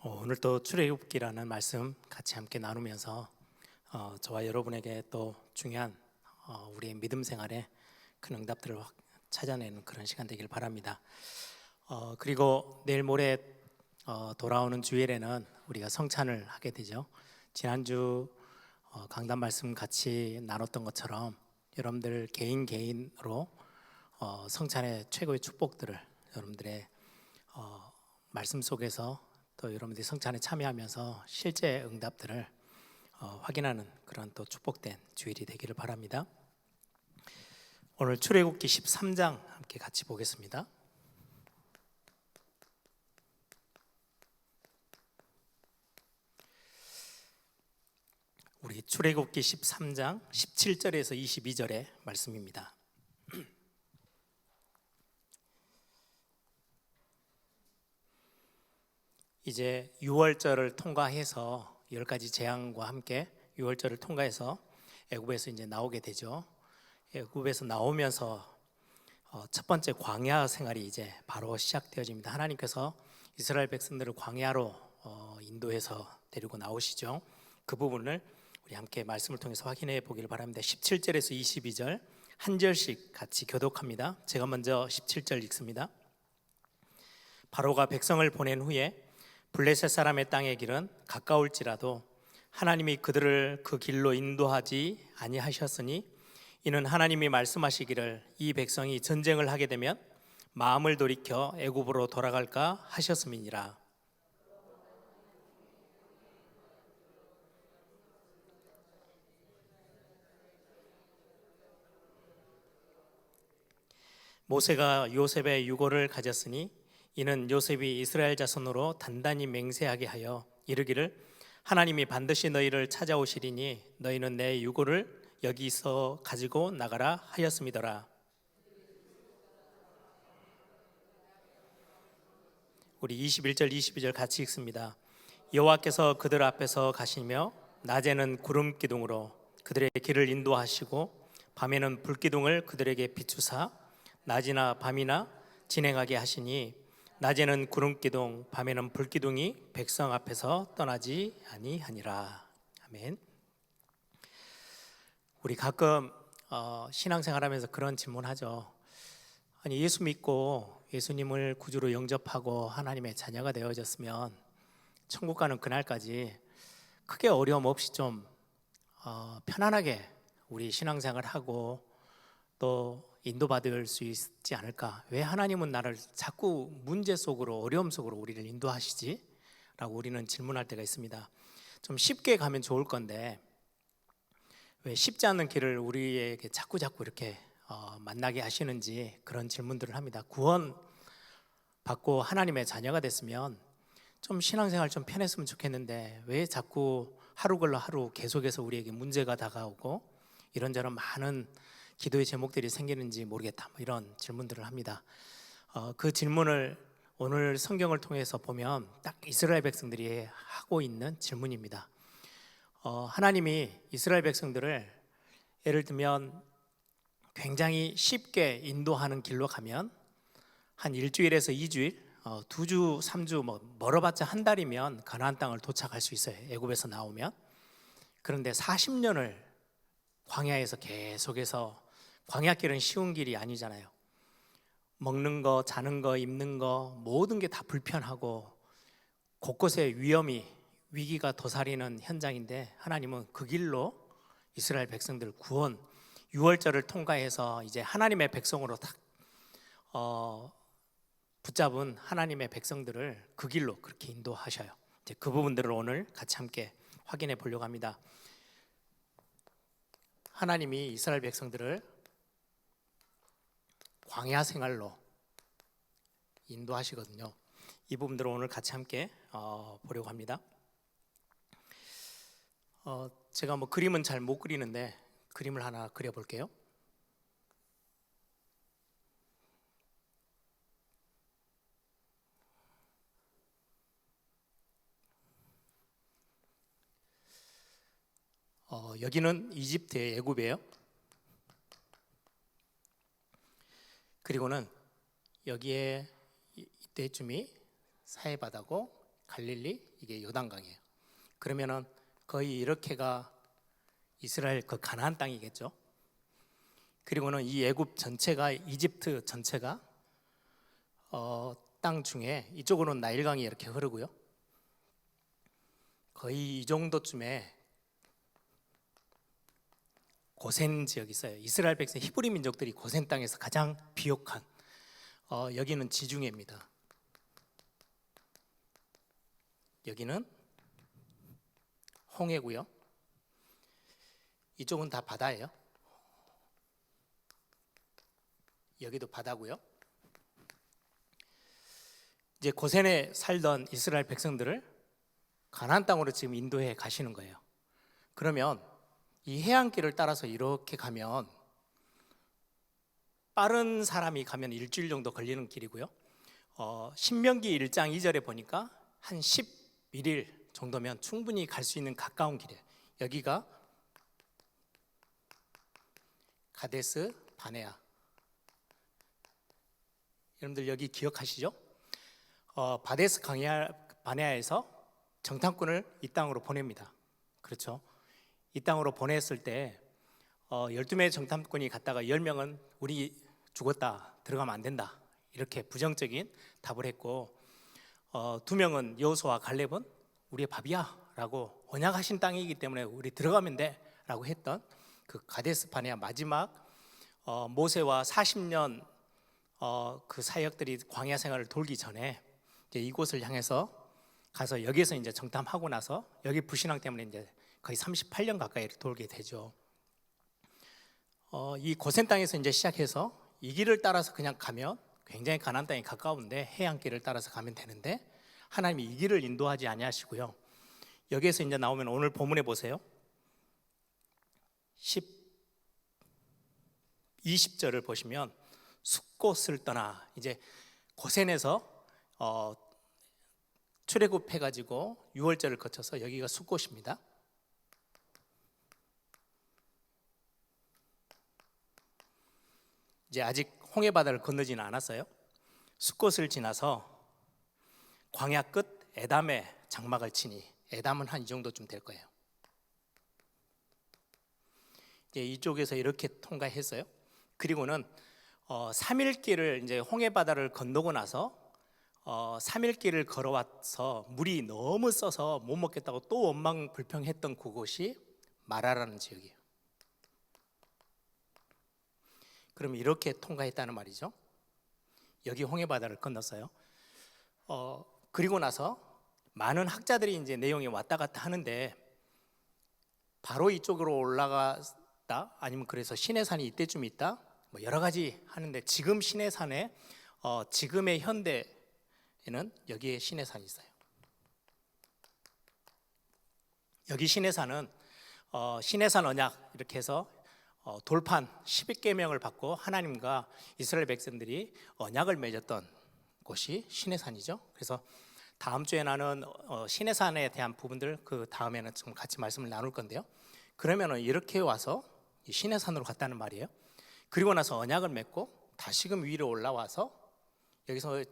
오늘 또 출애굽기라는 말씀 같이 함께 나누면서 저와 여러분에게 또 중요한 우리의 믿음 생활에 큰 응답들을 찾아내는 그런 시간 되길 바랍니다. 그리고 내일 모레 돌아오는 주일에는 우리가 성찬을 하게 되죠. 지난주 강단 말씀 같이 나눴던 것처럼 여러분들 개인으로 성찬의 최고의 축복들을 여러분들의 말씀 속에서 또 여러분들이 성찬에 참여하면서 실제 응답들을 확인하는 그런 또 축복된 주일이 되기를 바랍니다. 오늘 출애굽기 13장 함께 같이 보겠습니다. 우리 출애굽기 13장 17절에서 22절의 말씀입니다. 이제 6월절을 통과해서 10가지 재앙과 함께 6월절을 통과해서 애굽에서 이제 나오게 되죠. 애굽에서 나오면서 첫 번째 광야 생활이 이제 바로 시작되어집니다. 하나님께서 이스라엘 백성들을 광야로 인도해서 데리고 나오시죠. 그 부분을 우리 함께 말씀을 통해서 확인해 보기를 바랍니다. 17절에서 22절 한 절씩 같이 교독합니다. 제가 먼저 17절 읽습니다. 바로가 백성을 보낸 후에 블레셋 사람의 땅의 길은 가까울지라도 하나님이 그들을 그 길로 인도하지 아니하셨으니 이는 하나님이 말씀하시기를 이 백성이 전쟁을 하게 되면 마음을 돌이켜 애굽으로 돌아갈까 하셨음이니라. 모세가 요셉의 유고를 가졌으니 이는 요셉이 이스라엘 자손으로 단단히 맹세하게 하여 이르기를 하나님이 반드시 너희를 찾아오시리니 너희는 내 유고를 여기서 가지고 나가라 하였음이더라. 우리 21절 22절 같이 읽습니다. 여호와께서 그들 앞에서 가시며 낮에는 구름 기둥으로 그들의 길을 인도하시고 밤에는 불 기둥을 그들에게 비추사 낮이나 밤이나 진행하게 하시니 낮에는 구름 기둥 밤에는 불 기둥이 백성 앞에서 떠나지 아니하니라. 아멘. 우리 가끔 신앙생활하면서 그런 질문하죠. 아니 예수 믿고 예수님을 구주로 영접하고 하나님의 자녀가 되어졌으면 천국 가는 그날까지 크게 어려움 없이 좀 편안하게 우리 신앙생활을 하고 또 인도받을 수 있지 않을까? 왜 하나님은 나를 자꾸 문제 속으로 어려움 속으로 우리를 인도하시지? 라고 우리는 질문할 때가 있습니다. 좀 쉽게 가면 좋을 건데 왜 쉽지 않은 길을 우리에게 자꾸 이렇게 만나게 하시는지 그런 질문들을 합니다. 구원 받고 하나님의 자녀가 됐으면 좀 신앙생활 좀 편했으면 좋겠는데 왜 자꾸 하루 걸러 하루 계속해서 우리에게 문제가 다가오고 이런저런 많은 기도의 제목들이 생기는지 모르겠다, 이런 질문들을 합니다. 그 질문을 오늘 성경을 통해서 보면 딱 이스라엘 백성들이 하고 있는 질문입니다. 하나님이 이스라엘 백성들을 예를 들면 굉장히 쉽게 인도하는 길로 가면 한 일주일에서 2주일, 2주, 3주 멀어봤자 한 달이면 가나안 땅을 도착할 수 있어요. 애굽에서 나오면. 그런데 40년을 광야에서 계속해서 광야길은 쉬운 길이 아니잖아요. 먹는 거, 자는 거, 입는 거 모든 게 다 불편하고 곳곳에 위기가 도사리는 현장인데 하나님은 그 길로 이스라엘 백성들 구원 6월절을 통과해서 이제 하나님의 백성으로 딱 붙잡은 하나님의 백성들을 그 길로 그렇게 인도하셔요. 이제 그 부분들을 오늘 같이 함께 확인해 보려고 합니다. 하나님이 이스라엘 백성들을 광야 생활로 인도하시거든요. 이 부분들을 오늘 같이 함께 보려고 합니다. 제가 그림은 잘 못 그리는데 그림을 하나 그려볼게요. 여기는 이집트의 애굽이에요. 그리고는 여기에 이때쯤이 사해바다고 갈릴리, 이게 요단강이에요. 그러면은 거의 이렇게가 이스라엘 그 가나안 땅이겠죠. 그리고는 이 애굽 전체가, 이집트 전체가 땅 중에 이쪽으로는 나일강이 이렇게 흐르고요. 거의 이 정도쯤에 고센 지역이 있어요. 이스라엘 백성 히브리 민족들이 고센 땅에서 가장 비옥한 여기는 지중해입니다. 여기는 홍해고요. 이쪽은 다 바다예요. 여기도 바다고요. 이제 고센에 살던 이스라엘 백성들을 가나안 땅으로 지금 인도해 가시는 거예요. 그러면 이 해안길을 따라서 이렇게 가면 빠른 사람이 가면 일주일 정도 걸리는 길이고요. 신명기 1장 2절에 보니까 한 11일 정도면 충분히 갈 수 있는 가까운 길이에요. 여기가 가데스 바네아. 여러분들 여기 기억하시죠? 바데스 바네아에서 정탐꾼을 이 땅으로 보냅니다. 그렇죠? 이 땅으로 보냈을 때 12명의 정탐꾼이 갔다가 10명은 우리 죽었다, 들어가면 안 된다, 이렇게 부정적인 답을 했고, 2명은 여호수아와 갈렙은 우리의 밥이야 라고, 언약하신 땅이기 때문에 우리 들어가면 돼 라고 했던 그 가데스 바네아 마지막 모세와 40년 그 사역들이 광야 생활을 돌기 전에 이제 이곳을 향해서 가서 여기에서 이제 정탐하고 나서 여기 불신앙 때문에 이제 거의 38년 가까이 돌게 되죠. 이 고센 땅에서 이제 시작해서 이 길을 따라서 그냥 가면 굉장히 가나안 땅이 가까운데 해안길을 따라서 가면 되는데 하나님이 이 길을 인도하지 아니하시고요. 여기에서 이제 나오면 오늘 본문에 보세요. 20절을 보시면 숫곳을 떠나, 이제 고센에서 출애굽해가지고 6월절을 거쳐서 여기가 숫곳입니다. 이제 아직 홍해바다를 건너지는 않았어요. 숫곳을 지나서 광야 끝 에담에 장막을 치니, 에담은 한 이 정도쯤 될 거예요. 이제 이쪽에서 이렇게 통과했어요. 그리고는 3일 길을 이제 홍해바다를 건너고 나서 3일 길을 걸어와서 물이 너무 써서 못 먹겠다고 또 원망불평했던 그곳이 마라라는 지역이에요. 그럼 이렇게 통과했다는 말이죠. 여기 홍해바다를 건넜어요. 그리고 나서 많은 학자들이 이제 내용이 왔다 갔다 하는데, 바로 이쪽으로 올라갔다, 아니면 그래서 시내산이 이때쯤 있다, 뭐 여러 가지 하는데, 지금 시내산에 지금의 현대에는 여기에 시내산이 있어요. 여기 시내산은 시내산 언약 이렇게 해서 돌판 12계명을 받고 하나님과 이스라엘 백성들이 언약을 맺었던 곳이 시내산이죠. 그래서 다음 주에 나는 시내산에 대한 부분들 그 다음에는 좀 같이 말씀을 나눌 건데요. 그러면은 이렇게 와서 이 시내산으로 갔다는 말이에요. 그리고 나서 언약을 맺고 다시금 위로 올라와서 여기서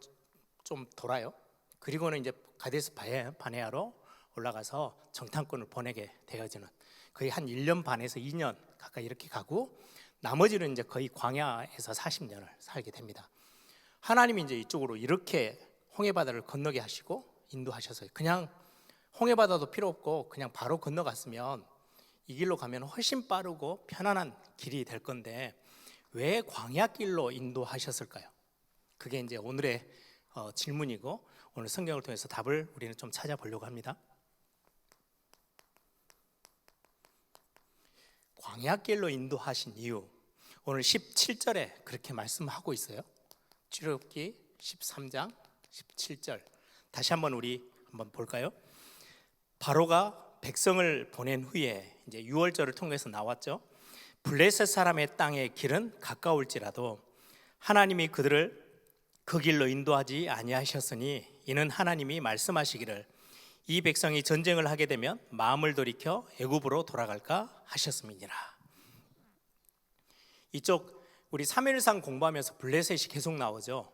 좀 돌아요. 그리고는 이제 가데스 바네아로 올라가서 정탐꾼을 보내게 되어지는, 거의 한 1년 반에서 2년 가까이 이렇게 가고, 나머지는 이제 거의 광야에서 40년을 살게 됩니다. 하나님이 이제 이쪽으로 이렇게 홍해바다를 건너게 하시고 인도하셔서, 그냥 홍해바다도 필요 없고 그냥 바로 건너갔으면 이 길로 가면 훨씬 빠르고 편안한 길이 될 건데 왜 광야길로 인도하셨을까요? 그게 이제 오늘의 질문이고, 오늘 성경을 통해서 답을 우리는 좀 찾아보려고 합니다. 광야길로 인도하신 이유, 오늘 17절에 그렇게 말씀하고 있어요. 출애굽기 13장 17절 다시 한번 우리 한번 볼까요? 바로가 백성을 보낸 후에 이제 6월절을 통해서 나왔죠. 블레셋 사람의 땅의 길은 가까울지라도 하나님이 그들을 그 길로 인도하지 아니하셨으니 이는 하나님이 말씀하시기를 이 백성이 전쟁을 하게 되면 마음을 돌이켜 애굽으로 돌아갈까 하셨음이니라. 이쪽 우리 사무엘상 공부하면서 블레셋이 계속 나오죠.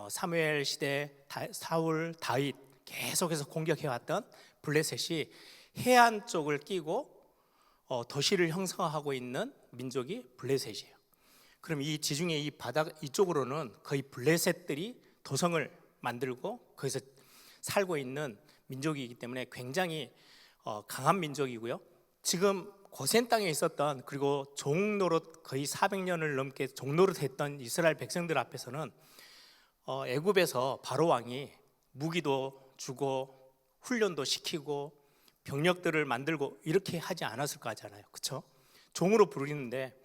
사무엘 시대 사울, 다윗, 계속해서 공격해왔던 블레셋이 해안 쪽을 끼고 도시를 형성하고 있는 민족이 블레셋이에요. 그럼 이 지중해 이 바다 이쪽으로는 거의 블레셋들이 도성을 만들고 거기서 살고 있는 민족이기 때문에 굉장히 강한 민족이고요. 지금 고센 땅에 있었던, 그리고 종노릇 거의 400년을 넘게 종노릇했던 이스라엘 백성들 앞에서는 애굽에서 바로 왕이 무기도 주고 훈련도 시키고 병력들을 만들고 이렇게 하지 않았을 거잖아요. 그렇죠? 종으로 부르는데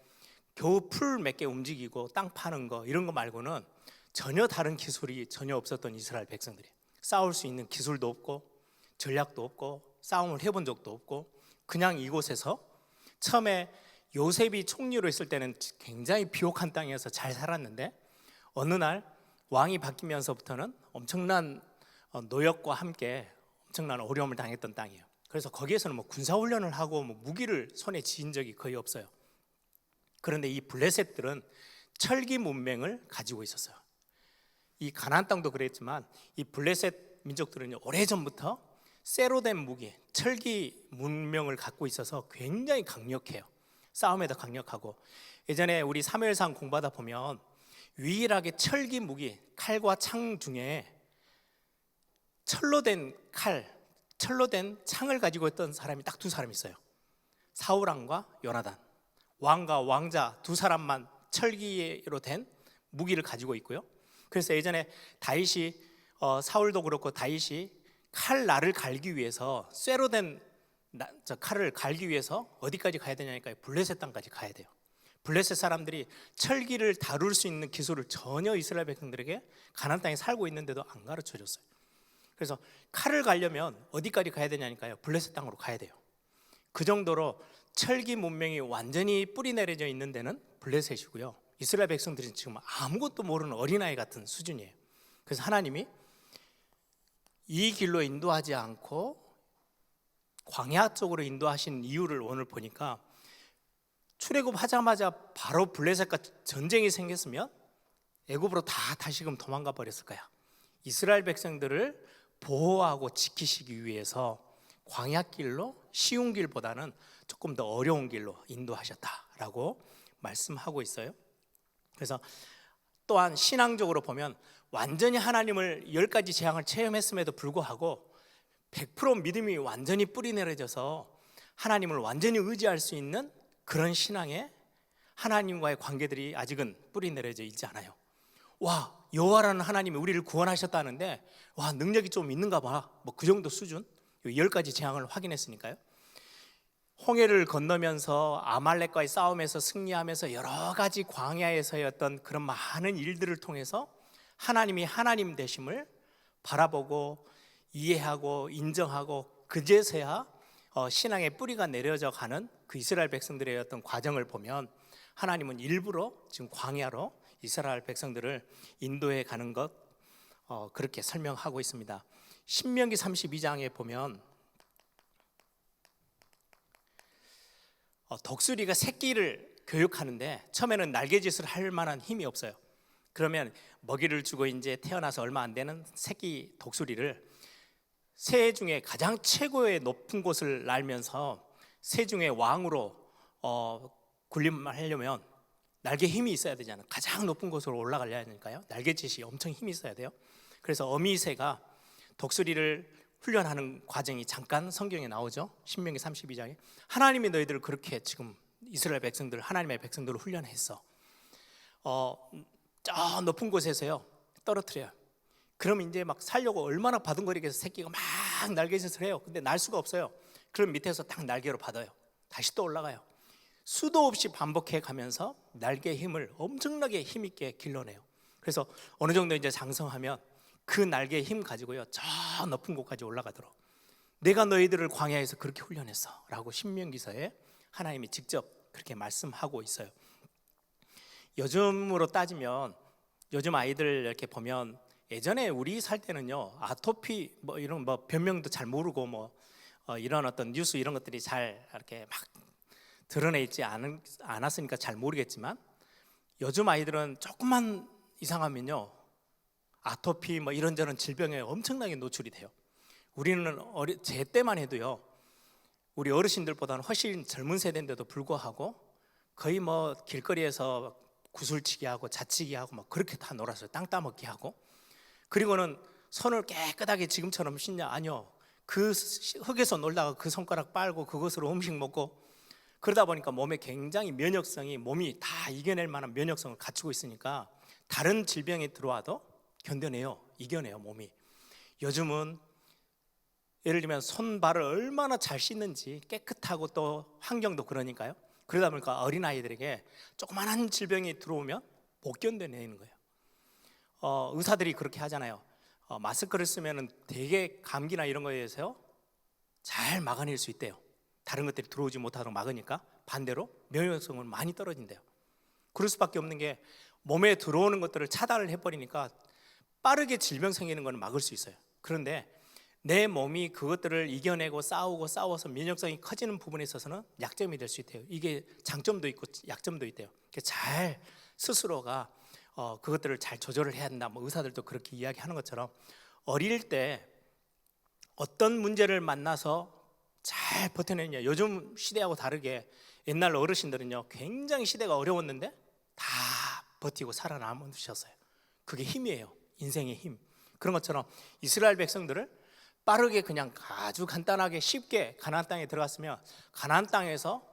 겨우 풀 몇 개 움직이고 땅 파는 거 이런 거 말고는 전혀 다른 기술이 전혀 없었던 이스라엘 백성들이, 싸울 수 있는 기술도 없고 전략도 없고 싸움을 해본 적도 없고, 그냥 이곳에서 처음에 요셉이 총리로 있을 때는 굉장히 비옥한 땅이어서 잘 살았는데 어느 날 왕이 바뀌면서부터는 엄청난 노역과 함께 엄청난 어려움을 당했던 땅이에요. 그래서 거기에서는 뭐 군사훈련을 하고 뭐 무기를 손에 쥐인 적이 거의 없어요. 그런데 이 블레셋들은 철기 문명을 가지고 있었어요. 이 가나안 땅도 그랬지만 이 블레셋 민족들은 오래전부터 쇠로 된 무기, 철기 문명을 갖고 있어서 굉장히 강력해요. 싸움에도 강력하고, 예전에 우리 사무엘상 공부하다 보면 유일하게 철기 무기, 칼과 창 중에 철로 된 칼, 철로 된 창을 가지고 있던 사람이 딱 두 사람 있어요. 사울왕과 요나단. 왕과 왕자 두 사람만 철기로 된 무기를 가지고 있고요. 그래서 예전에 다윗이 사울도 그렇고 다윗이 칼날을 갈기 위해서 쇠로 된 칼을 갈기 위해서 어디까지 가야 되냐니까 블레셋 땅까지 가야 돼요. 블레셋 사람들이 철기를 다룰 수 있는 기술을 전혀 이스라엘 백성들에게 가나안 땅에 살고 있는데도 안 가르쳐 줬어요. 그래서 칼을 갈려면 어디까지 가야 되냐니까요, 블레셋 땅으로 가야 돼요. 그 정도로 철기 문명이 완전히 뿌리 내려져 있는 데는 블레셋이고요. 이스라엘 백성들은 지금 아무것도 모르는 어린아이 같은 수준이에요. 그래서 하나님이 이 길로 인도하지 않고 광야 쪽으로 인도하신 이유를 오늘 보니까, 출애굽하자마자 바로 블레셋과 전쟁이 생겼으면 애굽으로 다 다시금 도망가 버렸을 거야. 이스라엘 백성들을 보호하고 지키시기 위해서 광야길로, 쉬운 길보다는 조금 더 어려운 길로 인도하셨다라고 말씀하고 있어요. 그래서 또한 신앙적으로 보면 완전히 하나님을 10가지 재앙을 체험했음에도 불구하고 100% 믿음이 완전히 뿌리 내려져서 하나님을 완전히 의지할 수 있는 그런 신앙에 하나님과의 관계들이 아직은 뿌리 내려져 있지 않아요. 와, 여호와라는 하나님이 우리를 구원하셨다는데 와, 능력이 좀 있는가 봐, 뭐 그 정도 수준. 10가지 재앙을 확인했으니까요. 홍해를 건너면서 아말렉과의 싸움에서 승리하면서 여러 가지 광야에서의 어떤 그런 많은 일들을 통해서 하나님이 하나님 되심을 바라보고 이해하고 인정하고, 그제서야 신앙의 뿌리가 내려져 가는 그 이스라엘 백성들의 어떤 과정을 보면 하나님은 일부러 지금 광야로 이스라엘 백성들을 인도해 가는 것, 그렇게 설명하고 있습니다. 신명기 32장에 보면 독수리가 새끼를 교육하는데 처음에는 날개짓을 할 만한 힘이 없어요. 그러면 먹이를 주고 이제 태어나서 얼마 안 되는 새끼 독수리를 새 중에 가장 최고의 높은 곳을 날면서 새 중에 왕으로 군림하려면 날개 힘이 있어야 되잖아요. 가장 높은 곳으로 올라가려니까요, 날개짓이 엄청 힘이 있어야 돼요. 그래서 어미새가 독수리를 훈련하는 과정이 잠깐 성경에 나오죠. 신명기 32장에 하나님이 너희들을 그렇게 지금 이스라엘 백성들, 하나님의 백성들을 훈련했어. 저 높은 곳에서요 떨어뜨려요. 그럼 이제 막 살려고 얼마나 바둥거리겠어. 새끼가 막 날개짓을 해요. 근데 날 수가 없어요. 그럼 밑에서 딱 날개로 받아요. 다시 또 올라가요. 수도 없이 반복해 가면서 날개의 힘을 엄청나게 힘있게 길러내요. 그래서 어느 정도 이제 장성하면 그 날개의 힘 가지고요 저 높은 곳까지 올라가도록 내가 너희들을 광야에서 그렇게 훈련했어 라고 신명기서에 하나님이 직접 그렇게 말씀하고 있어요. 요즘으로 따지면 요즘 아이들 이렇게 보면 예전에 우리 살 때는요 아토피 뭐 이런 뭐 변명도 잘 모르고 뭐 이런 어떤 뉴스 이런 것들이 잘 이렇게 막 드러내 있지 않았으니까 잘 모르겠지만, 요즘 아이들은 조금만 이상하면요 아토피 뭐 이런저런 질병에 엄청나게 노출이 돼요. 우리는 제 때만 해도요, 우리 어르신들보다는 훨씬 젊은 세대인데도 불구하고 거의 뭐 길거리에서 구슬치기 하고 자치기 하고 막 그렇게 다 놀았어요. 땅 따먹기 하고. 그리고는 손을 깨끗하게 지금처럼 씻냐? 아니요. 그 흙에서 놀다가 그 손가락 빨고 그것으로 음식 먹고, 그러다 보니까 몸에 굉장히 면역성이, 몸이 다 이겨낼 만한 면역성을 갖추고 있으니까 다른 질병이 들어와도 견뎌내요. 이겨내요, 몸이. 요즘은 예를 들면 손발을 얼마나 잘 씻는지, 깨끗하고 또 환경도 그러니까요. 그러다 보니까 어린아이들에게 조그만한 질병이 들어오면 못 견뎌내는 거예요. 의사들이 그렇게 하잖아요. 마스크를 쓰면 되게 감기나 이런 거에 대해서 잘 막아낼 수 있대요. 다른 것들이 들어오지 못하도록 막으니까. 반대로 면역성은 많이 떨어진대요. 그럴 수밖에 없는 게, 몸에 들어오는 것들을 차단을 해버리니까 빠르게 질병 생기는 거는 막을 수 있어요. 그런데 내 몸이 그것들을 이겨내고 싸워서 면역성이 커지는 부분에 있어서는 약점이 될 수 있대요. 이게 장점도 있고 약점도 있대요. 잘 스스로가 그것들을 잘 조절을 해야 한다. 뭐 의사들도 그렇게 이야기하는 것처럼, 어릴 때 어떤 문제를 만나서 잘 버텨내느냐. 요즘 시대하고 다르게 옛날 어르신들은요, 굉장히 시대가 어려웠는데 다 버티고 살아남으셨어요. 그게 힘이에요. 인생의 힘. 그런 것처럼 이스라엘 백성들을 빠르게 그냥 아주 간단하게 쉽게 가나안 땅에 들어갔으면 가나안 땅에서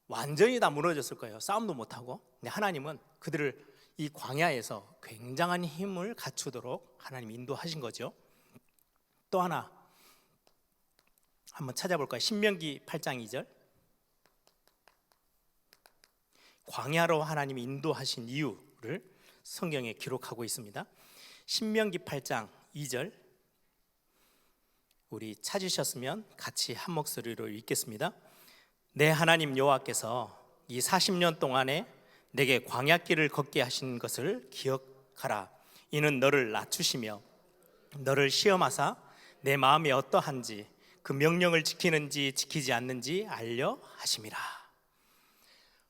완전히 다 무너졌을 거예요. 싸움도 못하고. 근데 하나님은 그들을 이 광야에서 굉장한 힘을 갖추도록 하나님이 인도하신 거죠. 또 하나 한번 찾아볼까요? 신명기 8장 2절. 광야로 하나님이 인도하신 이유를 성경에 기록하고 있습니다. 신명기 8장 2절, 우리 찾으셨으면 같이 한 목소리로 읽겠습니다. 내 하나님 여호와께서 이 40년 동안에 내게 광야길을 걷게 하신 것을 기억하라. 이는 너를 낮추시며 너를 시험하사 내 마음이 어떠한지 그 명령을 지키는지 지키지 않는지 알려 하심이라.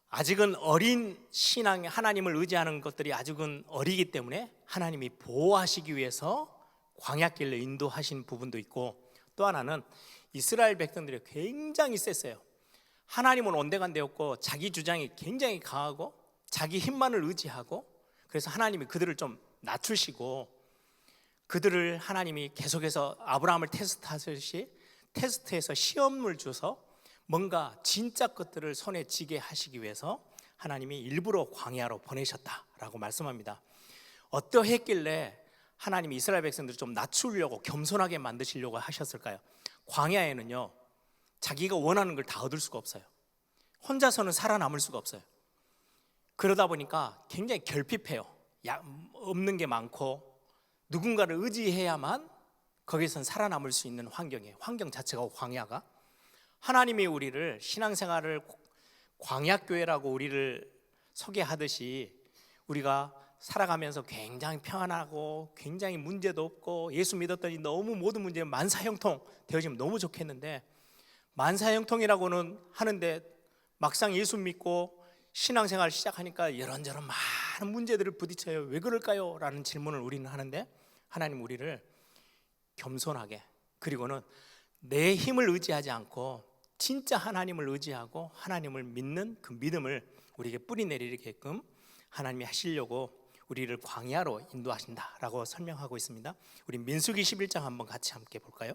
아직은 어린 신앙, 하나님을 의지하는 것들이 아직은 어리기 때문에 하나님이 보호하시기 위해서 광야길로 인도하신 부분도 있고, 또 하나는 이스라엘 백성들이 굉장히 셌어요. 하나님은 온데간데였고 자기 주장이 굉장히 강하고 자기 힘만을 의지하고, 그래서 하나님이 그들을 좀 낮추시고, 그들을 하나님이 계속해서 아브라함을 테스트하듯이 테스트해서 시험을 줘서 뭔가 진짜 것들을 손에 쥐게 하시기 위해서 하나님이 일부러 광야로 보내셨다라고 말씀합니다. 어떠했길래 하나님이 이스라엘 백성들을 좀 낮추려고 겸손하게 만드시려고 하셨을까요? 광야에는요, 자기가 원하는 걸 다 얻을 수가 없어요. 혼자서는 살아남을 수가 없어요. 그러다 보니까 굉장히 결핍해요. 없는 게 많고 누군가를 의지해야만 거기선 살아남을 수 있는 환경이에요. 환경 자체가 광야가. 하나님이 우리를 신앙생활을 광야교회라고 우리를 소개하듯이 우리가 살아가면서 굉장히 평안하고 굉장히 문제도 없고 예수 믿었더니 너무 모든 문제 만사형통 되어지면 너무 좋겠는데, 만사형통이라고는 하는데 막상 예수 믿고 신앙생활을 시작하니까 이런저런 많은 문제들을 부딪혀요. 왜 그럴까요? 라는 질문을 우리는 하는데, 하나님 우리를 겸손하게, 그리고는 내 힘을 의지하지 않고 진짜 하나님을 의지하고 하나님을 믿는 그 믿음을 우리에게 뿌리내리게끔 하나님이 하시려고 우리를 광야로 인도하신다라고 설명하고 있습니다. 우리 민수기 11장 한번 같이 함께 볼까요?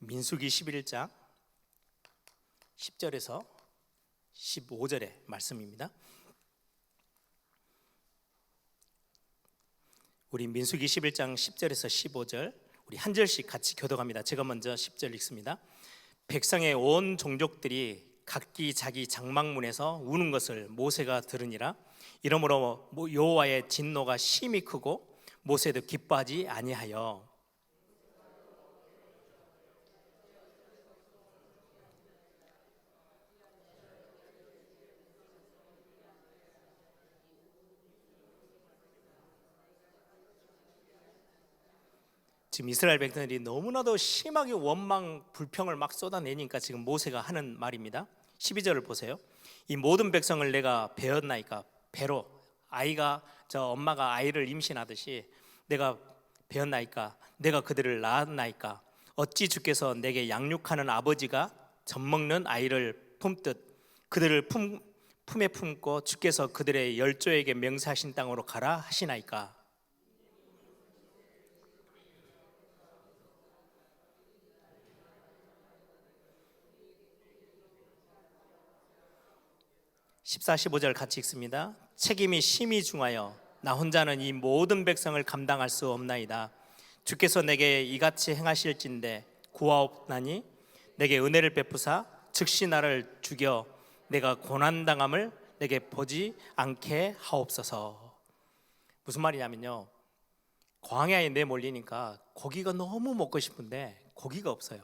민수기 11장 10절에서 15절의 말씀입니다. 우리 민수기 11장 10절에서 15절 우리 한 절씩 같이 교독합니다. 제가 먼저 10절 읽습니다. 백성의 온 종족들이 각기 자기 장막문에서 우는 것을 모세가 들으니라. 이러므로 여호와의 진노가 심히 크고 모세도 기뻐하지 아니하여 지금 이스라엘 백성들이 너무나도 심하게 원망, 불평을 막 쏟아내니까 지금 모세가 하는 말입니다. 12절을 보세요. 이 모든 백성을 내가 베었나이까, 배로 엄마가 아이를 임신하듯이 내가 배었나이까, 내가 그들을 낳았나이까. 어찌 주께서 내게 양육하는 아버지가 젖먹는 아이를 품듯 그들을 품에 품고 주께서 그들의 열조에게 명세하신 땅으로 가라 하시나이까. (14, 15절) 같이 읽습니다. 책임이 심히 중하여 나 혼자는 이 모든 백성을 감당할 수 없나이다. 주께서 내게 이같이 행하실진대 구하옵나니 내게 은혜를 베푸사 즉시 나를 죽여 내가 고난당함을 내게 보지 않게 하옵소서. 무슨 말이냐면요, 광야에 내몰리니까 고기가 너무 먹고 싶은데 고기가 없어요.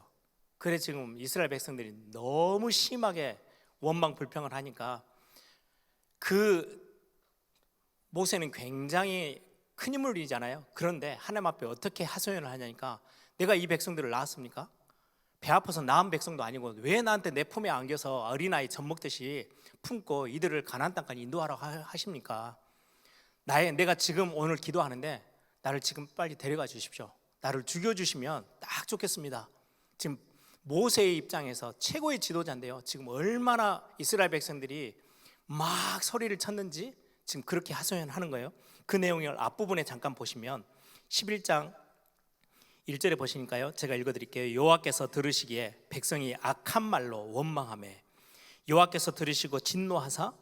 그래 지금 이스라엘 백성들이 너무 심하게 원망 불평을 하니까 그 모세는 굉장히 큰 인물이잖아요. 그런데 하나님 앞에 어떻게 하소연을 하냐니까, 내가 이 백성들을 낳았습니까? 배 아파서 낳은 백성도 아니고 왜 나한테 내 품에 안겨서 어린아이 젖먹듯이 품고 이들을 가나안 땅까지 인도하라고 하십니까? 내가 지금 오늘 기도하는데 나를 지금 빨리 데려가 주십시오. 나를 죽여주시면 딱 좋겠습니다. 지금 모세의 입장에서 최고의 지도자인데요, 지금 얼마나 이스라엘 백성들이 막 소리를 쳤는지 지금 그렇게 하소연하는 거예요. 그 내용을 앞부분에 잠깐 보시면 11장 1절에 보시니까요, 제가 읽어드릴게요. 여호와께서 들으시기에 백성이 악한 말로 원망하매 여호와께서 들으시고 진노하사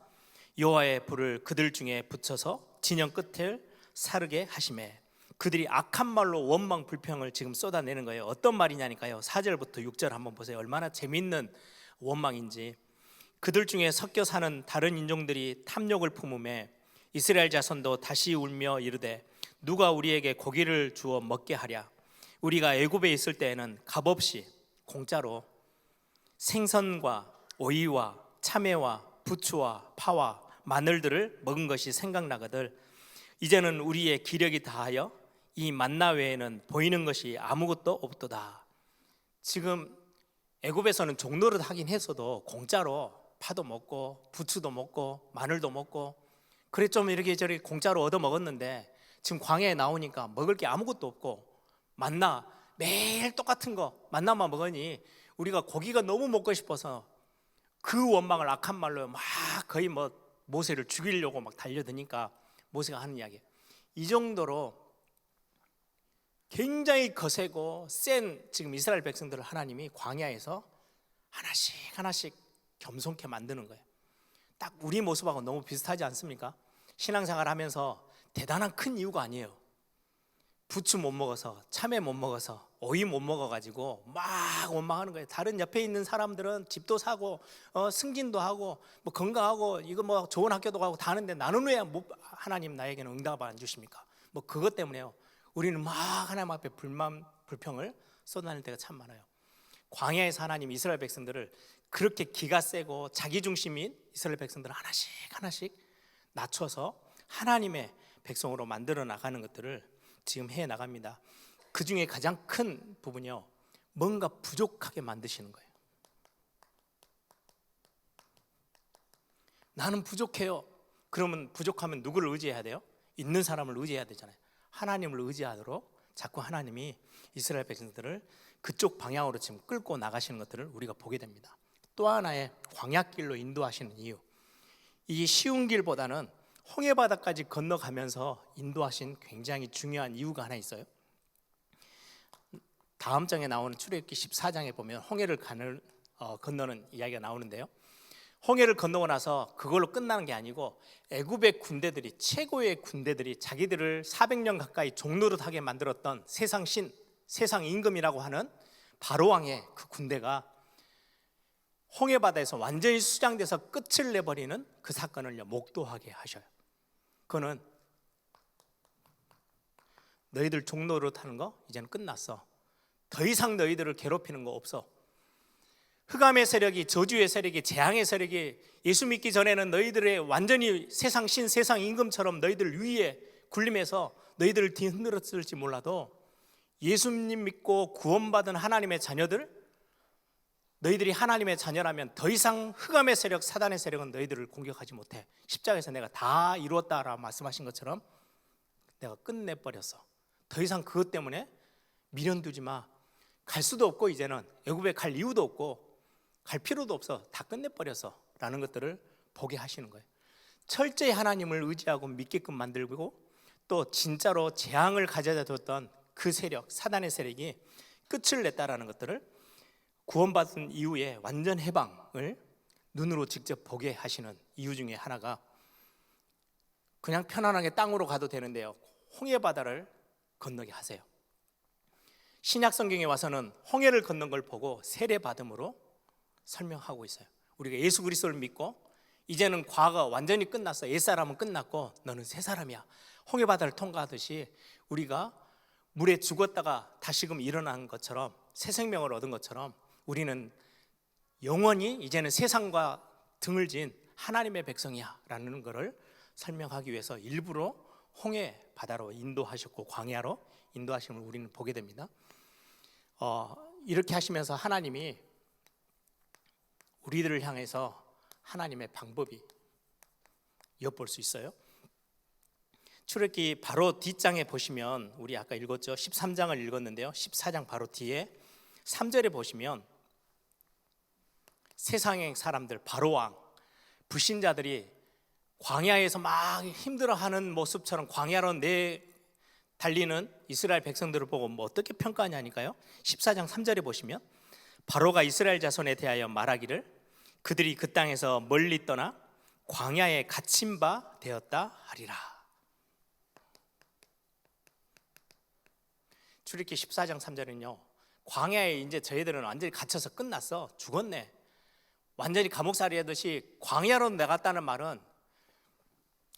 여호와의 불을 그들 중에 붙여서 진영 끝을 사르게 하시매. 그들이 악한 말로 원망 불평을 지금 쏟아내는 거예요. 어떤 말이냐니까요, 4절부터 6절 한번 보세요. 얼마나 재밌는 원망인지. 그들 중에 섞여 사는 다른 인종들이 탐욕을 품음에 이스라엘 자손도 다시 울며 이르되 누가 우리에게 고기를 주어 먹게 하랴. 우리가 애굽에 있을 때에는 값없이 공짜로 생선과 오이와 참외와 부추와 파와 마늘들을 먹은 것이 생각나거들 이제는 우리의 기력이 다하여 이 만나 외에는 보이는 것이 아무것도 없도다. 지금 애굽에서는 종노릇 하긴 했어도 공짜로 파도 먹고 부추도 먹고 마늘도 먹고 그래 좀 이렇게 저렇게 공짜로 얻어 먹었는데 지금 광야에 나오니까 먹을 게 아무것도 없고 만나 매일 똑같은 거 만나만 먹으니 우리가 고기가 너무 먹고 싶어서 그 원망을 악한 말로 막 거의 뭐 모세를 죽이려고 막 달려드니까 모세가 하는 이야기, 이 정도로 굉장히 거세고 센 지금 이스라엘 백성들을 하나님이 광야에서 하나씩 하나씩 겸손케 만드는 거예요. 딱 우리 모습하고 너무 비슷하지 않습니까? 신앙생활 하면서 대단한 큰 이유가 아니에요. 부추 못 먹어서, 참외 못 먹어서, 오이 못 먹어가지고 막 원망하는 거예요. 다른 옆에 있는 사람들은 집도 사고 승진도 하고 뭐 건강하고 이거 뭐 좋은 학교도 가고 다 하는데 나는 왜 하나님 나에게는 응답을 안 주십니까? 뭐 그것 때문에요, 우리는 막 하나님 앞에 불평을 쏟아낼 때가 참 많아요. 광야에서 하나님 이스라엘 백성들을 그렇게 기가 세고 자기중심인 이스라엘 백성들을 하나씩 하나씩 낮춰서 하나님의 백성으로 만들어 나가는 것들을 지금 해 나갑니다. 그 중에 가장 큰 부분이요, 뭔가 부족하게 만드시는 거예요. 나는 부족해요. 그러면 부족하면 누구를 의지해야 돼요? 있는 사람을 의지해야 되잖아요. 하나님을 의지하도록 자꾸 하나님이 이스라엘 백성들을 그쪽 방향으로 지금 끌고 나가시는 것들을 우리가 보게 됩니다. 또 하나의 광야길로 인도하시는 이유, 이 쉬운 길보다는 홍해바다까지 건너가면서 인도하신 굉장히 중요한 이유가 하나 있어요. 다음 장에 나오는 출애굽기 14장에 보면 홍해를 건너는 이야기가 나오는데요, 홍해를 건너고 나서 그걸로 끝나는 게 아니고 애굽의 군대들이, 최고의 군대들이 자기들을 400년 가까이 종노릇하게 만들었던 세상 신, 세상 임금이라고 하는 바로왕의 그 군대가 홍해바다에서 완전히 수장돼서 끝을 내버리는 그 사건을 목도하게 하셔요. 그거는 너희들 종노릇하는 거 이제는 끝났어. 더 이상 너희들을 괴롭히는 거 없어. 흑암의 세력이, 저주의 세력이, 재앙의 세력이 예수 믿기 전에는 너희들의 완전히 세상 신, 세상 임금처럼 너희들 위에 군림해서 너희들을 뒤흔들었을지 몰라도 예수님 믿고 구원받은 하나님의 자녀들, 너희들이 하나님의 자녀라면 더 이상 흑암의 세력, 사단의 세력은 너희들을 공격하지 못해. 십자가에서 내가 다 이루었다라고 말씀하신 것처럼 내가 끝내버렸어. 더 이상 그것 때문에 미련 두지 마. 갈 수도 없고 이제는 애굽에 갈 이유도 없고 갈 필요도 없어. 다 끝내버렸어 라는 것들을 보게 하시는 거예요. 철저히 하나님을 의지하고 믿게끔 만들고 또 진짜로 재앙을 가져다 줬던 그 세력, 사단의 세력이 끝을 냈다라는 것들을 구원받은 이후에 완전 해방을 눈으로 직접 보게 하시는 이유 중에 하나가 그냥 편안하게 땅으로 가도 되는데요, 홍해 바다를 건너게 하세요. 신약 성경에 와서는 홍해를 건넌 걸 보고 세례 받음으로 설명하고 있어요. 우리가 예수 그리스도를 믿고 이제는 과거가 완전히 끝났어. 옛사람은 끝났고 너는 새 사람이야. 홍해 바다를 통과하듯이 우리가 물에 죽었다가 다시금 일어난 것처럼 새 생명을 얻은 것처럼 우리는 영원히 이제는 세상과 등을 지은 하나님의 백성이야 라는 것을 설명하기 위해서 일부러 홍해 바다로 인도하셨고 광야로 인도하심을 우리는 보게 됩니다. 이렇게 하시면서 하나님이 우리들을 향해서 하나님의 방법이 엿볼 수 있어요. 출애굽기 바로 뒷장에 보시면 우리 아까 읽었죠. 13장을 읽었는데요, 14장 바로 뒤에 3절에 보시면 세상의 사람들, 바로왕, 불신자들이 광야에서 막 힘들어하는 모습처럼 광야로 달리는 이스라엘 백성들을 보고 어떻게 평가하냐니까요. 14장 3절에 보시면 바로가 이스라엘 자손에 대하여 말하기를 그들이 그 땅에서 멀리 떠나 광야에 갇힌 바 되었다 하리라. 출애굽기 14장 3절은요, 광야에 이제 저희들은 완전히 갇혀서 끝났어. 죽었네. 완전히 감옥살이 하듯이 광야로 나갔다는 말은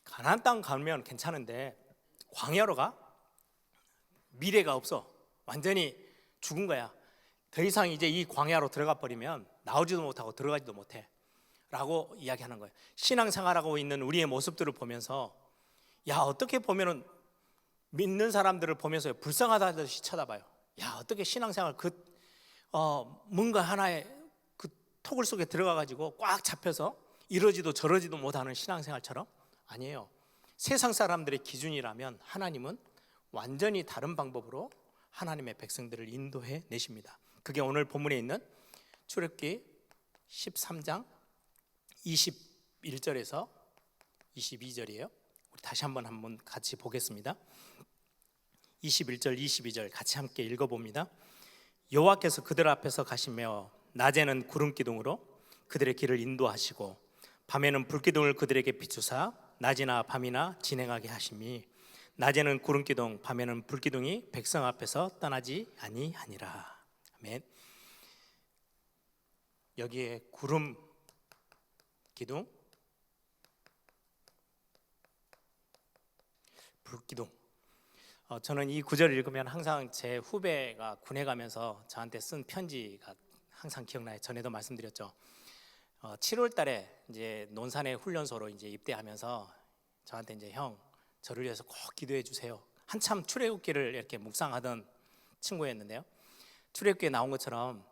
가나안 땅 가면 괜찮은데 광야로 가? 미래가 없어. 완전히 죽은 거야. 더 이상 이제 이 광야로 들어가 버리면 나오지도 못하고 들어가지도 못해 라고 이야기하는 거예요. 신앙생활하고 있는 우리의 모습들을 보면서 야, 어떻게 보면은 믿는 사람들을 보면서 불쌍하다듯이 쳐다봐요. 야, 어떻게 신앙생활 뭔가 하나의 그 토굴 속에 들어가 가지고 꽉 잡혀서 이러지도 저러지도 못하는 신앙생활처럼? 아니에요. 세상 사람들의 기준이라면 하나님은 완전히 다른 방법으로 하나님의 백성들을 인도해 내십니다. 그게 오늘 본문에 있는 출애굽기 13장 21절에서 22절이에요. 우리 다시 한번 같이 보겠습니다. 21절 22절 같이 함께 읽어봅니다. 여호와께서 그들 앞에서 가시며 낮에는 구름 기둥으로 그들의 길을 인도하시고 밤에는 불기둥을 그들에게 비추사 낮이나 밤이나 진행하게 하심이 낮에는 구름 기둥 밤에는 불기둥이 백성 앞에서 떠나지 아니하니라. 아멘. 여기에 구름 기둥, 불기둥. 저는 이 구절을 읽으면 항상 제 후배가 군에 가면서 저한테 쓴 편지가 항상 기억나요. 전에도 말씀드렸죠. 7월 달에 이제 논산의 훈련소로 이제 입대하면서 저한테 이제 형, 저를 위해서 꼭 기도해 주세요. 한참 출애굽기를 이렇게 묵상하던 친구였는데요. 출애굽기에 나온 것처럼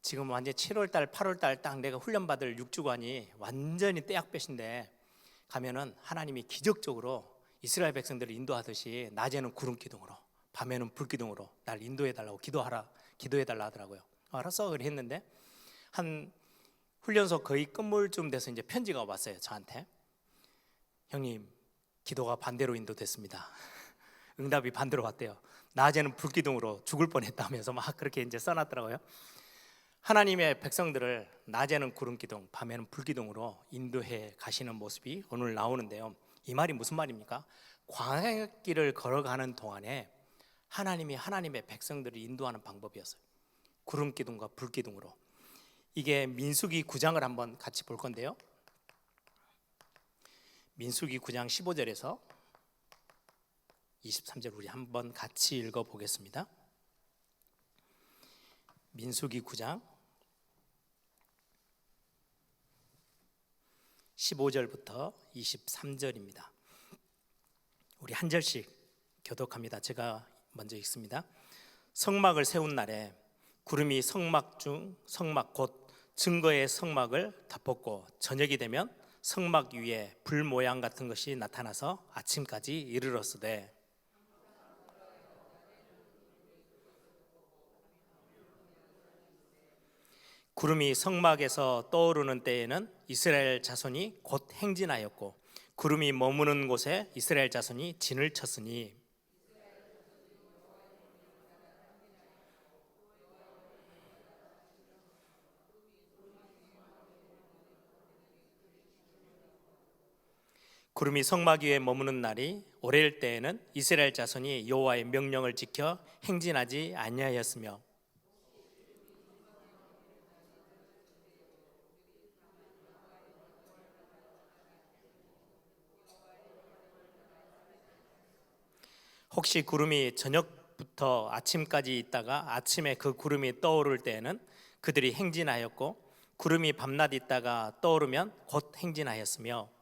지금 완전 7월 달, 8월 달 딱 내가 훈련 받을 6주간이 완전히 떼약볕인데 가면은 하나님이 기적적으로 이스라엘 백성들을 인도하듯이 낮에는 구름 기둥으로 밤에는 불 기둥으로 날 인도해 달라고 기도해 달라 하더라고요. 알았어 그래 했는데 한 훈련소 거의 끝물쯤 돼서 이제 편지가 왔어요. 저한테. 형님, 기도가 반대로 인도됐습니다. 응답이 반대로 왔대요. 낮에는 불 기둥으로 죽을 뻔했다면서 막 그렇게 이제 써놨더라고요. 하나님의 백성들을 낮에는 구름 기둥, 밤에는 불 기둥으로 인도해 가시는 모습이 오늘 나오는데요. 이 말이 무슨 말입니까? 광야길을 걸어가는 동안에 하나님이 하나님의 백성들을 인도하는 방법이었어요. 구름 기둥과 불 기둥으로. 이게 민수기 9장을 한번 같이 볼 건데요. 민수기 9장 15절에서 23절 우리 한번 같이 읽어 보겠습니다. 민수기 9장 15절부터 23절입니다. 우리 한 절씩 교독합니다. 제가 먼저 읽습니다. 성막을 세운 날에 구름이 성막 곧 증거의 성막을 덮었고 저녁이 되면 성막 위에 불 모양 같은 것이 나타나서 아침까지 이르렀으되 구름이 성막에서 떠오르는 때에는 이스라엘 자손이 곧 행진하였고 구름이 머무는 곳에 이스라엘 자손이 진을 쳤으니 구름이 성막 위에 머무는 날이 오래일 때에는 이스라엘 자손이 여호와의 명령을 지켜 행진하지 아니하였으며 혹시 구름이 저녁부터 아침까지 있다가 아침에 그 구름이 떠오를 때에는 그들이 행진하였고 구름이 밤낮 있다가 떠오르면 곧 행진하였으며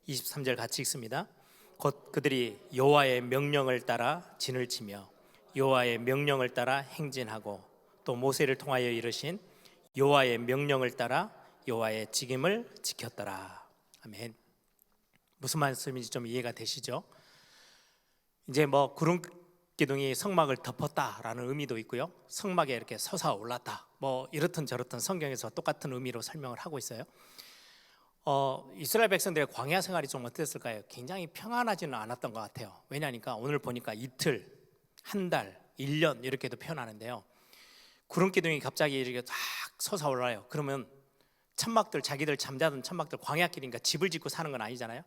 23절 같이 읽습니다. 곧 그들이 여호와의 명령을 따라 진을 치며 여호와의 명령을 따라 행진하고 또 모세를 통하여 이르신 여호와의 명령을 따라 여호와의 직임을 지켰더라. 아멘. 무슨 말씀인지 좀 이해가 되시죠? 이제 뭐 구름 기둥이 성막을 덮었다라는 의미도 있고요. 성막에 이렇게 솟아올랐다. 뭐 이렇든 저렇든 성경에서 똑같은 의미로 설명을 하고 있어요. 이스라엘 백성들의 광야 생활이 좀 어땠을까요? 굉장히 평안하지는 않았던 것 같아요. 왜냐하니까 오늘 보니까 이틀, 한 달, 1년 이렇게도 표현하는데요. 구름 기둥이 갑자기 이렇게 딱 솟아올라요. 그러면 천막들, 자기들 잠자던 천막들, 광야길이니까 집을 짓고 사는 건 아니잖아요.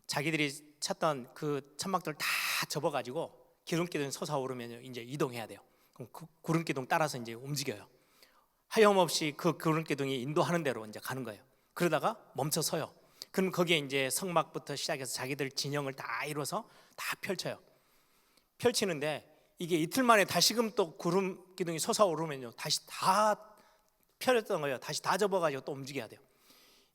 자기들이 찾던 그 천막들 다 접어가지고 기름 기둥이 솟아오르면 이제 이동해야 돼요. 그럼 그 구름 기둥 따라서 이제 움직여요. 하염없이 그 구름 기둥이 인도하는 대로 이제 가는 거예요. 그러다가 멈춰 서요. 그럼 거기에 이제 성막부터 시작해서 자기들 진영을 다 이뤄서 다 펼쳐요. 펼치는데 이게 이틀 만에 다시금 또 구름 기둥이 솟아오르면요 다시 다 펴렸던 거예요. 다시 다 접어가지고 또 움직여야 돼요.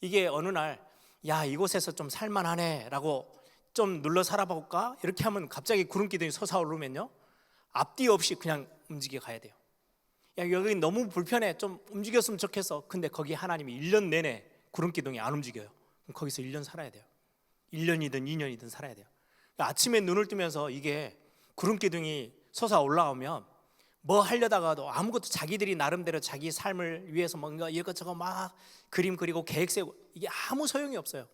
이게 어느 날 야 이곳에서 좀 살만하네 라고 좀 눌러 살아볼까 이렇게 하면 갑자기 구름 기둥이 솟아오르면요 앞뒤 없이 그냥 움직여 가야 돼요. 야 여기 너무 불편해 좀 움직였으면 좋겠어. 근데 거기 하나님이 1년 내내 구름 기둥이 안 움직여요. 그럼 거기서 1년 살아야 돼요. 1년이든 2년이든 살아야 돼요. 그러니까 아침에 눈을 뜨면서 이게 구름 기둥이 솟아 올라오면 뭐 하려다가도 아무것도 자기들이 나름대로 자기 삶을 위해서 뭔가 이것저것 막 그림 그리고 계획 세우고 이게 아무 소용이 없어요.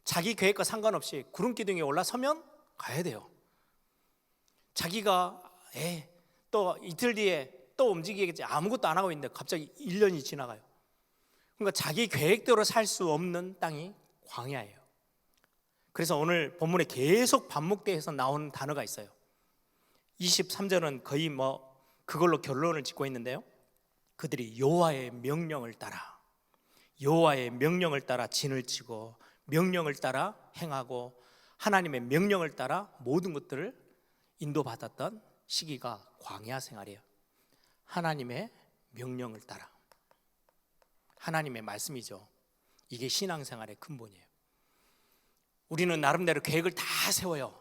자기 계획과 상관없이 구름 기둥에 올라서면 가야 돼요. 자기가 또 이틀 뒤에 또 움직이겠지 아무것도 안 하고 있는데 갑자기 1년이 지나가요. 그러니까 자기 계획대로 살 수 없는 땅이 광야예요. 그래서 오늘 본문에 계속 반복돼서 나오는 단어가 있어요. 23절은 거의 뭐 그걸로 결론을 짓고 있는데요. 그들이 여호와의 명령을 따라 여호와의 명령을 따라 진을 치고 명령을 따라 행하고 하나님의 명령을 따라 모든 것들을 인도받았던 시기가 광야 생활이에요. 하나님의 명령을 따라 하나님의 말씀이죠. 이게 신앙생활의 근본이에요. 우리는 나름대로 계획을 다 세워요.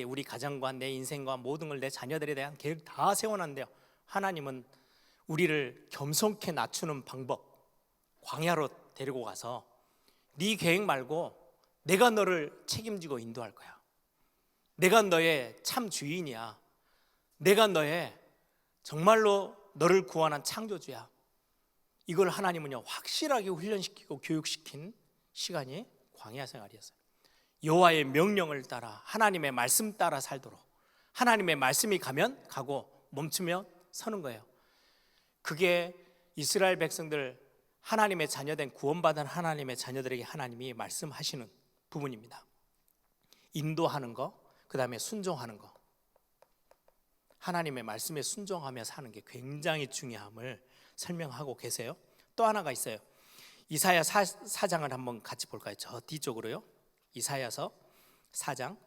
우리 가정과 내 인생과 모든 걸 내 자녀들에 대한 계획 다 세워놨는데요. 하나님은 우리를 겸손케 낮추는 방법, 광야로 데리고 가서 네 계획 말고 내가 너를 책임지고 인도할 거야. 내가 너의 참 주인이야. 내가 너의 정말로 너를 구원한 창조주야. 이걸 하나님은요 확실하게 훈련시키고 교육시킨 시간이 광야 생활이었어요. 여호와의 명령을 따라 하나님의 말씀 따라 살도록 하나님의 말씀이 가면 가고 멈추면 서는 거예요. 그게 이스라엘 백성들 하나님의 자녀된 구원받은 하나님의 자녀들에게 하나님이 말씀하시는 부분입니다. 인도하는 거, 그 다음에 순종하는 거. 하나님의 말씀에 순종하며 사는 게 굉장히 중요함을 설명하고 계세요. 또 하나가 있어요. 이사야 4장을 한번 같이 볼까요? 저 뒤쪽으로요. 이사야서 4장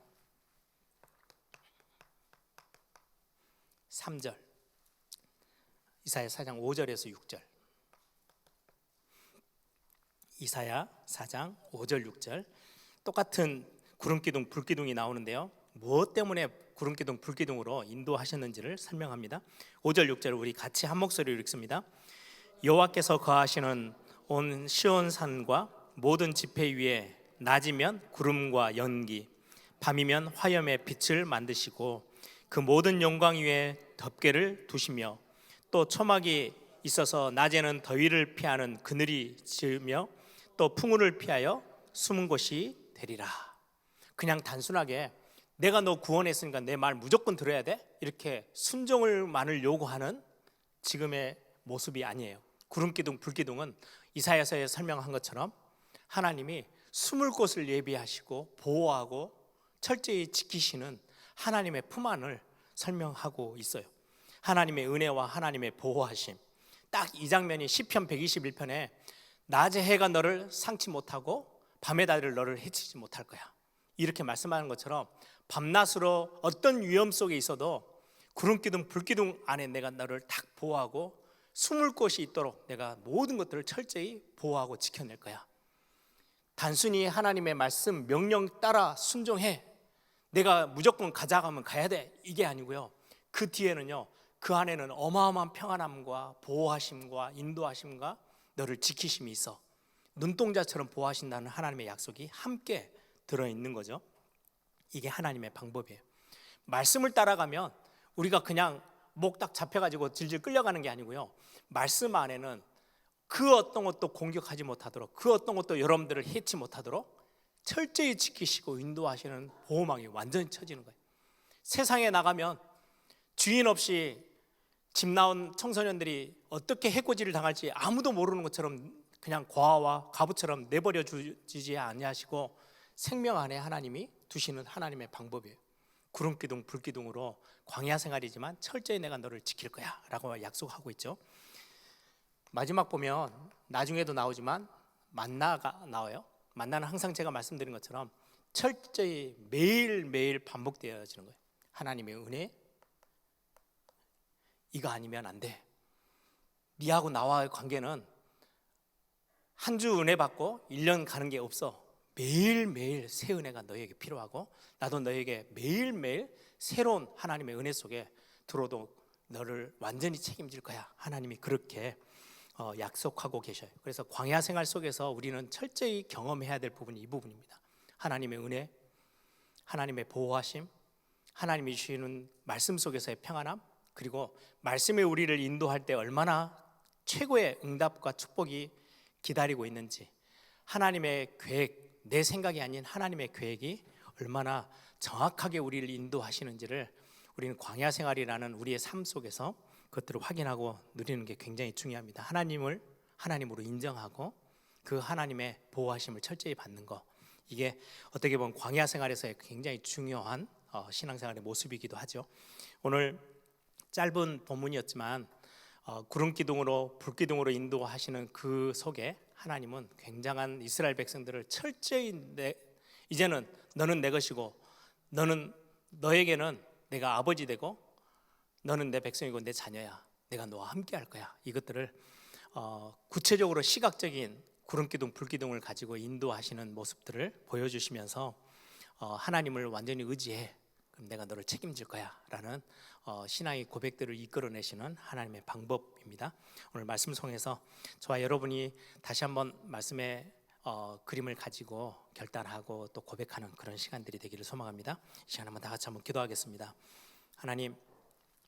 3절 이사야 4장 5절에서 6절 이사야 4장 5절 6절 똑같은 구름기둥 불기둥이 나오는데요, 무엇 때문에 구름기둥 불기둥으로 인도하셨는지를 설명합니다. 5절 6절 우리 같이 한 목소리로 읽습니다. 여호와께서 거하시는 온 시온산과 모든 지폐 위에 낮이면 구름과 연기, 밤이면 화염의 빛을 만드시고 그 모든 영광 위에 덮개를 두시며 또 초막이 있어서 낮에는 더위를 피하는 그늘이 지으며 또 풍운을 피하여 숨은 곳이 되리라. 그냥 단순하게 내가 너 구원했으니까 내 말 무조건 들어야 돼, 이렇게 순종을만을 요구하는 지금의 모습이 아니에요. 구름기둥 불기둥은 이사야서에 설명한 것처럼 하나님이 숨을 곳을 예비하시고 보호하고 철저히 지키시는 하나님의 품 안을 설명하고 있어요. 하나님의 은혜와 하나님의 보호하심, 딱 이 장면이 시편 121편에 낮에 해가 너를 상치 못하고 밤의 달을 너를 해치지 못할 거야, 이렇게 말씀하는 것처럼 밤낮으로 어떤 위험 속에 있어도 구름기둥 불기둥 안에 내가 너를 딱 보호하고 숨을 곳이 있도록 내가 모든 것들을 철저히 보호하고 지켜낼 거야. 단순히 하나님의 말씀 명령 따라 순종해, 내가 무조건 가자 하면 가야 돼, 이게 아니고요, 그 뒤에는요, 그 안에는 어마어마한 평안함과 보호하심과 인도하심과 너를 지키심이 있어. 눈동자처럼 보호하신다는 하나님의 약속이 함께 들어있는 거죠. 이게 하나님의 방법이에요. 말씀을 따라가면 우리가 그냥 목 딱 잡혀가지고 질질 끌려가는 게 아니고요, 말씀 안에는 그 어떤 것도 공격하지 못하도록, 그 어떤 것도 여러분들을 해치 못하도록 철저히 지키시고 인도하시는 보호망이 완전히 쳐지는 거예요. 세상에 나가면 주인 없이 집 나온 청소년들이 어떻게 해코지를 당할지 아무도 모르는 것처럼 그냥 고아와 가부처럼 내버려 주지 아니하시고 생명 안에 하나님이 두시는 하나님의 방법이에요. 구름기둥 불기둥으로 광야 생활이지만 철저히 내가 너를 지킬 거야 라고 약속하고 있죠. 마지막 보면 나중에도 나오지만 만나가 나와요. 만나는 항상 제가 말씀드린 것처럼 철저히 매일매일 반복되어지는 거예요. 하나님의 은혜, 이거 아니면 안 돼. 니하고 나와의 관계는 한 주 은혜 받고 1년 가는 게 없어. 매일매일 새 은혜가 너에게 필요하고 나도 너에게 매일매일 새로운 하나님의 은혜 속에 들어도 너를 완전히 책임질 거야. 하나님이 그렇게 약속하고 계셔요. 그래서 광야 생활 속에서 우리는 철저히 경험해야 될 부분이 이 부분입니다. 하나님의 은혜, 하나님의 보호하심, 하나님이 주시는 말씀 속에서의 평안함, 그리고 말씀이 우리를 인도할 때 얼마나 최고의 응답과 축복이 기다리고 있는지, 하나님의 계획, 내 생각이 아닌 하나님의 계획이 얼마나 정확하게 우리를 인도하시는지를 우리는 광야 생활이라는 우리의 삶 속에서 그것들을 확인하고 누리는 게 굉장히 중요합니다. 하나님을 하나님으로 인정하고 그 하나님의 보호하심을 철저히 받는 것, 이게 어떻게 보면 광야 생활에서의 굉장히 중요한 신앙생활의 모습이기도 하죠. 오늘 짧은 본문이었지만 구름기둥으로 불기둥으로 인도하시는 그 속에 하나님은 굉장한 이스라엘 백성들을 철저히 이제는 너는 내 것이고 너에게는 내가 아버지 되고 너는 내 백성이고 내 자녀야, 내가 너와 함께 할 거야, 이것들을 구체적으로 시각적인 구름기둥 불기둥을 가지고 인도하시는 모습들을 보여주시면서 하나님을 완전히 의지해, 그럼 내가 너를 책임질 거야 라는 신앙의 고백들을 이끌어내시는 하나님의 방법입니다. 오늘 말씀 속에서 저와 여러분이 다시 한번 말씀의 그림을 가지고 결단하고 또 고백하는 그런 시간들이 되기를 소망합니다. 이 시간 한번 다 같이 한번 기도하겠습니다. 하나님,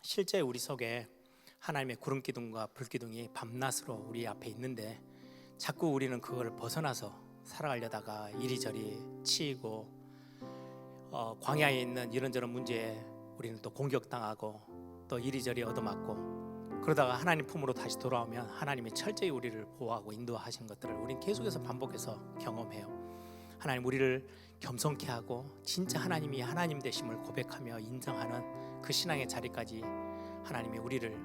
실제 우리 속에 하나님의 구름기둥과 불기둥이 밤낮으로 우리 앞에 있는데 자꾸 우리는 그걸 벗어나서 살아가려다가 이리저리 치이고 광야에 있는 이런저런 문제에 우리는 또 공격당하고 또 이리저리 얻어맞고 그러다가 하나님 품으로 다시 돌아오면 하나님이 철저히 우리를 보호하고 인도하신 것들을 우리는 계속해서 반복해서 경험해요. 하나님, 우리를 겸손케 하고 진짜 하나님이 하나님 되심을 고백하며 인정하는 그 신앙의 자리까지 하나님이 우리를,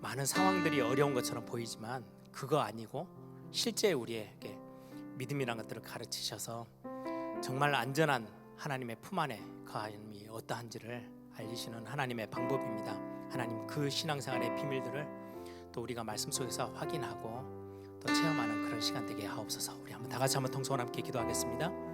많은 상황들이 어려운 것처럼 보이지만 그거 아니고 실제 우리에게 믿음이라는 것들을 가르치셔서 정말 안전한 하나님의 품 안에 그 하나님이 어떠한지를 알리시는 하나님의 방법입니다. 하나님, 그 신앙생활의 비밀들을 또 우리가 말씀 속에서 확인하고 또 체험하는 그런 그런 시간 되게 하옵소서. 우리 한번 다 같이 한번 통성을 함께 기도하겠습니다.